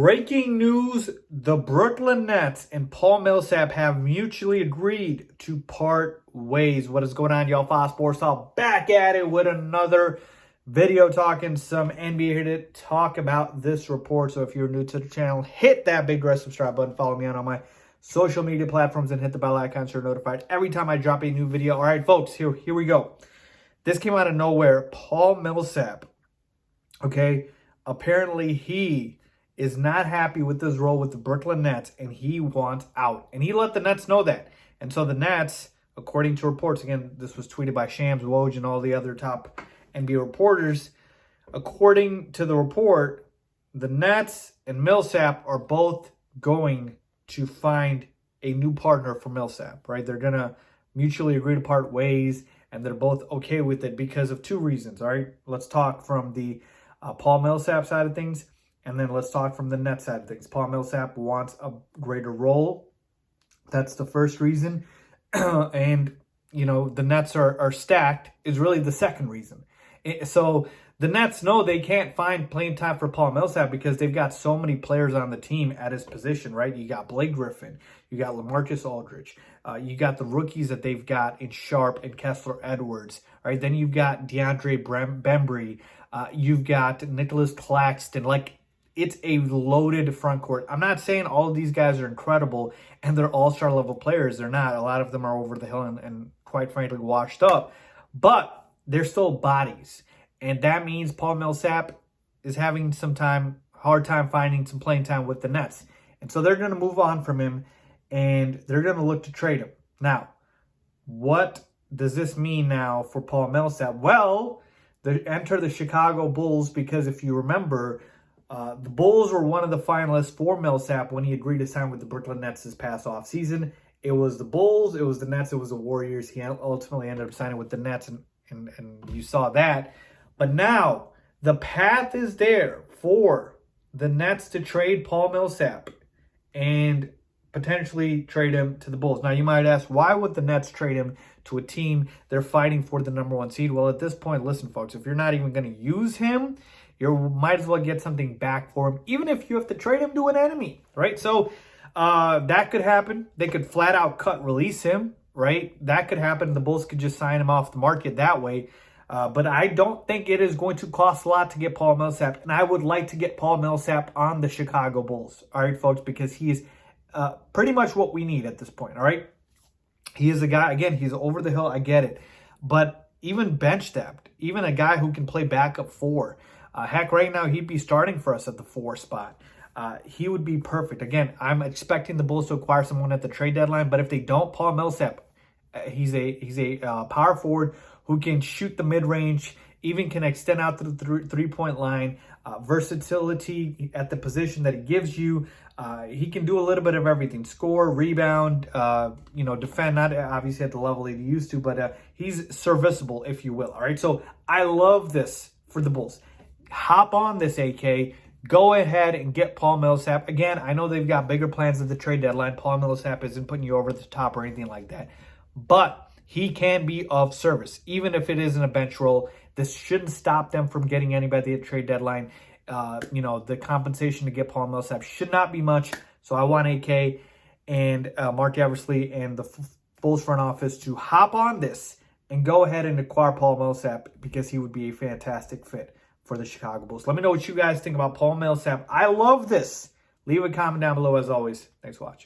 Breaking news, the Brooklyn Nets and Paul Millsap have mutually agreed to part ways. What is going on, y'all? Faiz Sports Talk back at it with another video talking some NBA here to talk about this report. So if you're new to the channel, hit that big red subscribe button. Follow me on all my social media platforms and hit the bell icon so you're notified every time I drop a new video. All right, folks, here we go. This came out of nowhere. Paul Millsap, okay, apparently he is not happy with his role with the Brooklyn Nets, and he wants out. And he let the Nets know that. And so the Nets, according to reports, again, this was tweeted by Shams, Woj, and all the other top NBA reporters. According to the report, the Nets and Millsap are both going to find a new partner for Millsap, right? They're going to mutually agree to part ways, and they're both okay with it because of two reasons, all right? Let's talk from the Paul Millsap side of things. And then let's talk from the net side of things. Paul Millsap wants a greater role. That's the first reason. And, you know, the Nets are stacked is really the second reason. So the Nets know they can't find playing time for Paul Millsap because they've got so many players on the team at his position, right? You got Blake Griffin. You got LaMarcus Aldridge. You got the rookies that they've got in Sharp and Kessler Edwards, right? Then you've got DeAndre Bembry. You've got Nicholas Claxton. Like, it's a loaded front court. I'm not saying all of these guys are incredible and they're all-star level players. They're not. A lot of them are over the hill and quite frankly washed up. But they're still bodies. And that means Paul Millsap is having hard time finding some playing time with the Nets. And so they're going to move on from him and they're going to look to trade him. Now, what does this mean now for Paul Millsap? Well, they enter the Chicago Bulls because if you remember, the Bulls were one of the finalists for Millsap when he agreed to sign with the Brooklyn Nets this past offseason. It was the Bulls, it was the Nets, it was the Warriors. He ultimately ended up signing with the Nets, and you saw that. But now, the path is there for the Nets to trade Paul Millsap and potentially trade him to the Bulls. Now, you might ask, why would the Nets trade him to a team they're fighting for the #1 seed? Well, at this point, listen, folks, if you're not even going to use him, you might as well get something back for him, even if you have to trade him to an enemy, right? So that could happen. They could flat out release him, right? That could happen. The Bulls could just sign him off the market that way. But I don't think it is going to cost a lot to get Paul Millsap. And I would like to get Paul Millsap on the Chicago Bulls, all right, folks, because he is pretty much what we need at this point, all right? He is a guy, again, he's over the hill. I get it. But even bench depth, even a guy who can play backup 4, heck, right now, he'd be starting for us at the 4 spot. He would be perfect. Again, I'm expecting the Bulls to acquire someone at the trade deadline, but if they don't, Paul Millsap, he's a power forward who can shoot the mid-range, even can extend out to the three-point line, versatility at the position that he gives you. He can do a little bit of everything, score, rebound, defend, not obviously at the level he used to, but he's serviceable, if you will. All right, so I love this for the Bulls. Hop on this, AK. Go ahead and get Paul Millsap. Again, I know they've got bigger plans at the trade deadline. Paul Millsap isn't putting you over the top or anything like that. But he can be of service, even if it isn't a bench role. This shouldn't stop them from getting anybody at the trade deadline. The compensation to get Paul Millsap should not be much. So I want AK and Mark Eversley and the Bulls front office to hop on this and go ahead and acquire Paul Millsap because he would be a fantastic fit for the Chicago Bulls. Let me know what you guys think about Paul Millsap. I love this. Leave a comment down below as always. Thanks for watching.